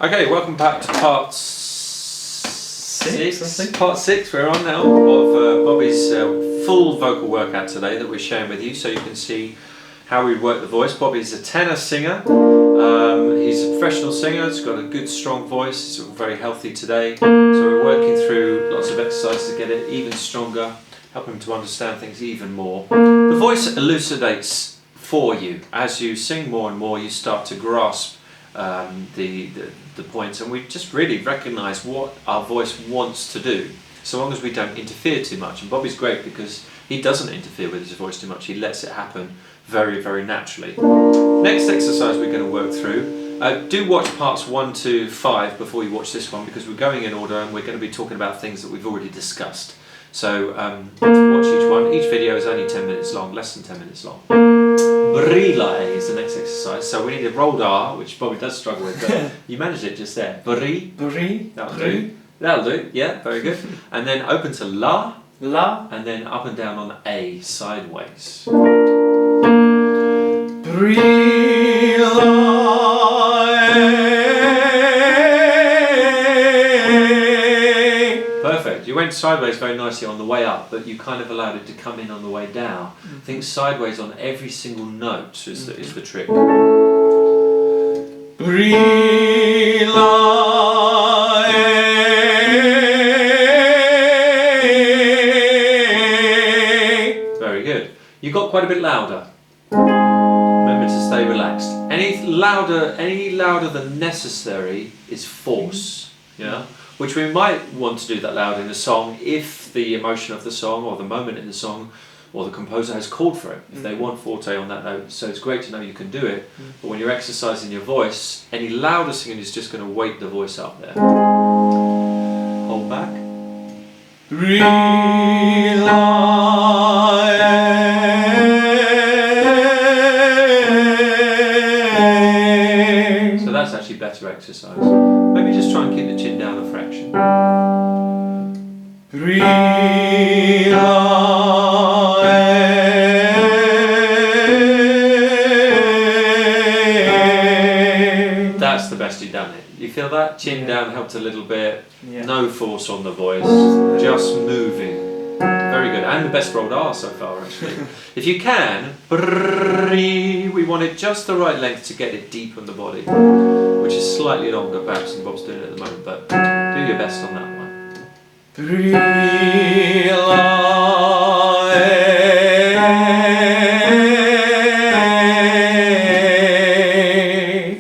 Okay, welcome back to part six. Part 6 we're on now of Bobby's full vocal workout today that we're sharing with you, so you can see how we work the voice. Bobby's a tenor singer. He's a professional singer. He's got a good strong voice. He's very healthy today. So we're working through lots of exercises to get it even stronger, help him to understand things even more. The voice elucidates for you. As you sing more and more, you start to grasp the points, and we just really recognise what our voice wants to do, so long as we don't interfere too much. And Bobby's great because he doesn't interfere with his voice too much. He lets it happen very, very naturally. Next exercise we're going to work through, do watch parts 1 to 5 before you watch this one, because we're going in order and we're going to be talking about things that we've already discussed. So watch each one. Each video is only 10 minutes long, less than 10 minutes long. Bri-la is the next exercise. So we need a rolled R, which Bobby does struggle with, but you managed it just there. Bri. That'll do. That'll do. Yeah, very good. And then open to La. La. And then up and down on A, sideways. Bri-la. Perfect. You went sideways very nicely on the way up, but you kind of allowed it to come in on the way down. I think sideways on every single note is the trick. Very good. You got quite a bit louder. Remember to stay relaxed. Any louder than necessary is force. Yeah. Which we might want to do that loud in a song if the emotion of the song or the moment in the song or the composer has called for it, if they want forte on that note. So it's great to know you can do it, but when you're exercising your voice, any louder singing is just going to wake the voice up there. Hold back. So that's actually better exercise. Maybe just try and keep the chin down a fraction. That's the best you've done it. You feel that? Chin down helped a little bit. Yeah. No force on the voice, just moving. Very good. And the best rolled R so far, actually. If you can, we want it just the right length to get it deep on the body, which is slightly longer perhaps than Bob's doing it at the moment, but do your best on that one.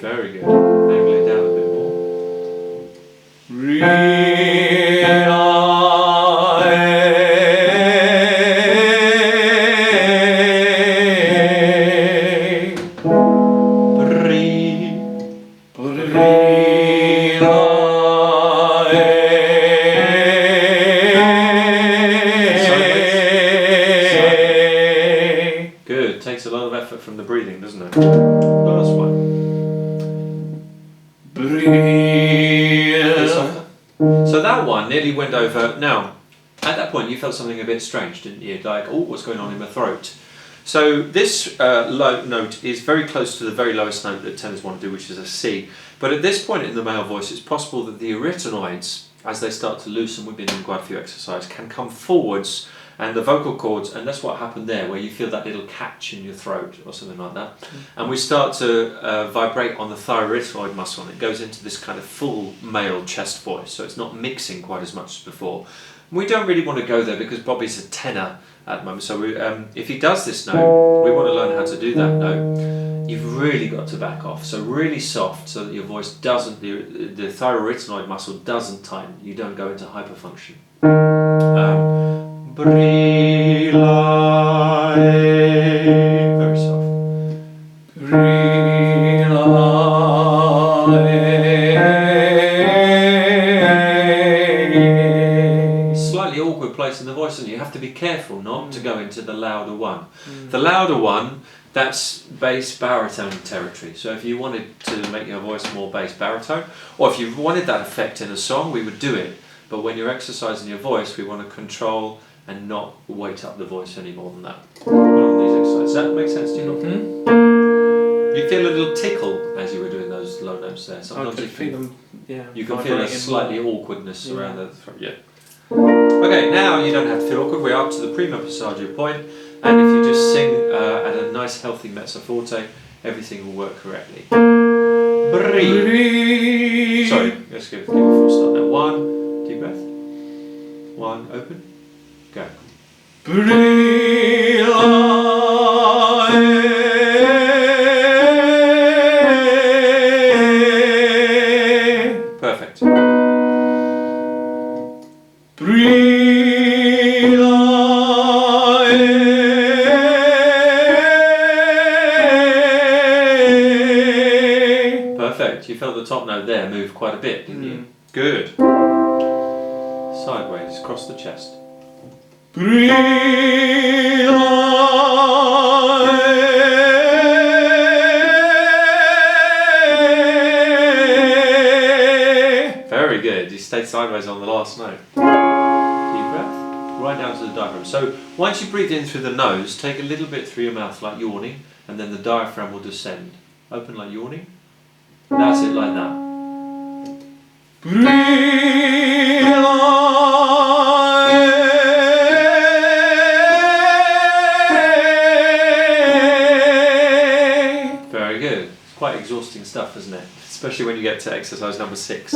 Very good. Angle it down a bit more. Good. Takes a lot of effort from the breathing, doesn't it? Last one. So that one nearly went over. Now, at that point you felt something a bit strange, didn't you? Like, oh, what's going on in my throat? So this low note is very close to the very lowest note that tenors want to do, which is a C. But at this point in the male voice, it's possible that the arytenoids, as they start to loosen, we've been doing quite a few exercises, can come forwards, and the vocal cords, and that's what happened there, where you feel that little catch in your throat or something like that. And we start to vibrate on the thyroid muscle, and it goes into this kind of full male chest voice, so it's not mixing quite as much as before. We don't really want to go there because Bobby's a tenor at the moment, so if he does this note, we want to learn how to do that note. You've really got to back off, so really soft, so that your voice doesn't, the thyroid muscle doesn't tighten, you don't go into hyperfunction. Very soft. Slightly awkward place in the voice, and you have to be careful not to go into the louder one. The louder one, that's bass baritone territory. So if you wanted to make your voice more bass baritone, or if you wanted that effect in a song, we would do it. But when you're exercising your voice, we want to control and not weight up the voice any more than that. On these exercises. Does that make sense to you? You feel a little tickle as you were doing those low notes. notes there. I Sometimes could you feel can, them, yeah. you can feel a vibrating slightly more. awkwardness Yeah. around the throat. Yeah. Okay, now you don't have to feel awkward. We're up to the prima passaggio point, and if you just sing at a nice healthy mezzo forte, everything will work correctly. Breathe. Sorry, let's give it a full start now. 1, deep breath. 1, open. Go. Perfect. Perfect. You felt the top note there move quite a bit, didn't you? Good. Sideways, across the chest. Very good. You stayed sideways on the last note. Deep breath. Right down to the diaphragm. So once you breathe in through the nose, take a little bit through your mouth like yawning, and then the diaphragm will descend. Open like yawning. That's it, like that. Very good. It's quite exhausting stuff, isn't it? Especially when you get to exercise number 6.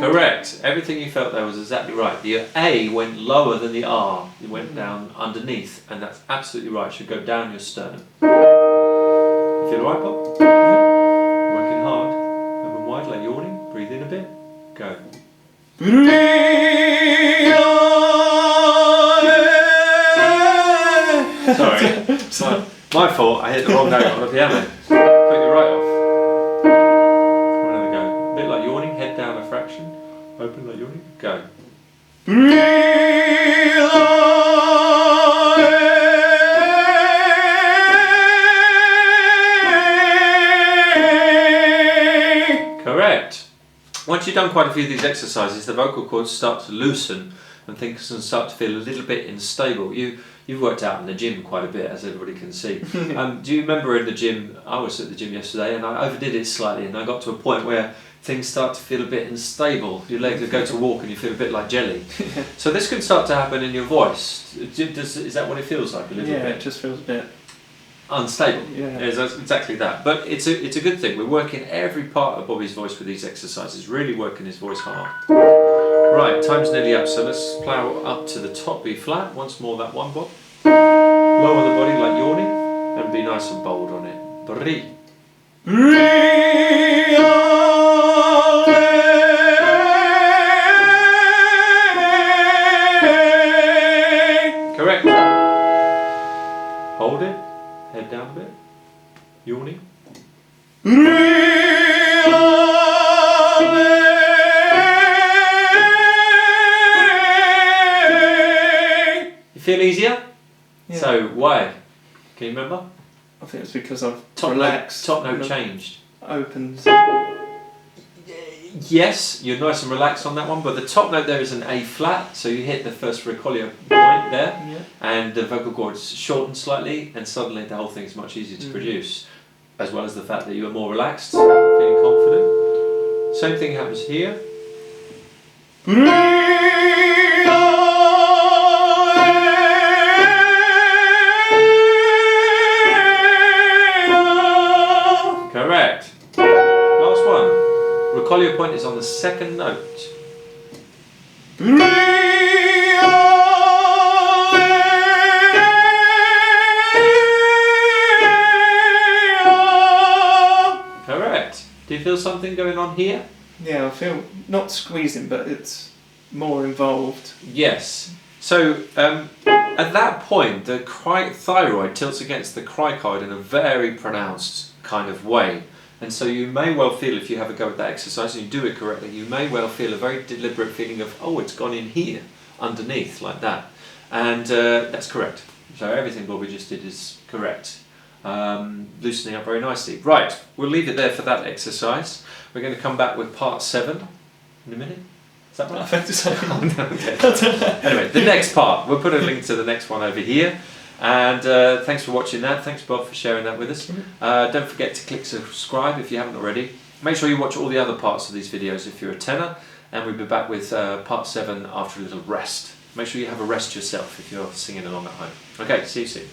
Correct. Everything you felt there was exactly right. The A went lower than the R. It went down underneath, and that's absolutely right. It should go down your sternum. You feel alright, Bob? Yeah. Working hard. Open wide, like yawning. Breathe in a bit. Go. Sorry. My fault. I hit the wrong note on the piano. Put you right off. Another go. A bit like yawning. Head down a fraction. Open like yawning. Go. Correct. Once you've done quite a few of these exercises, the vocal cords start to loosen and things can start to feel a little bit unstable. You've worked out in the gym quite a bit, as everybody can see. Do you remember in the gym, I was at the gym yesterday and I overdid it slightly and I got to a point where things start to feel a bit unstable. Your legs go to walk and you feel a bit like jelly. So this can start to happen in your voice. Is that what it feels like a little bit? Yeah, it just feels a bit unstable. Yeah. It's exactly that. But it's a good thing. We're working every part of Bobby's voice with these exercises, really working his voice hard. Right, time's nearly up, so let's plough up to the top B flat. Once more that one, Bob. Lower the body like yawning and be nice and bold on it. Bri. Correct. Hold it. Head down a bit. Yawning. You feel easier? Yeah. So why? Can you remember? I think it's because I've relaxed. Top note changed. Opens. Yes, you're nice and relaxed on that one, but the top note there is an A flat, so you hit the first Ricolia point there, and the vocal cords shorten slightly, and suddenly the whole thing is much easier to produce, as well as the fact that you are more relaxed, feeling confident. Same thing happens here. Correct. Last one. Ricolia point is on the second note. Correct. Do you feel something going on here? Yeah, I feel not squeezing, but it's more involved. Yes. So at that point, the thyroid tilts against the cricoid in a very pronounced kind of way. And so you may well feel, if you have a go at that exercise and you do it correctly, you may well feel a very deliberate feeling of, oh, it's gone in here, underneath, like that. And that's correct. So everything Bobby just did is correct. Loosening up very nicely. Right, we'll leave it there for that exercise. We're going to come back with part 7. in a minute. Is that I right? think so. Okay. Anyway, the next part. We'll put a link to the next one over here. And thanks for watching that. Thanks, Bob, for sharing that with us. Don't forget to click subscribe if you haven't already. Make sure you watch all the other parts of these videos if you're a tenor. And we'll be back with part 7 after a little rest. Make sure you have a rest yourself if you're singing along at home. Okay, see you soon.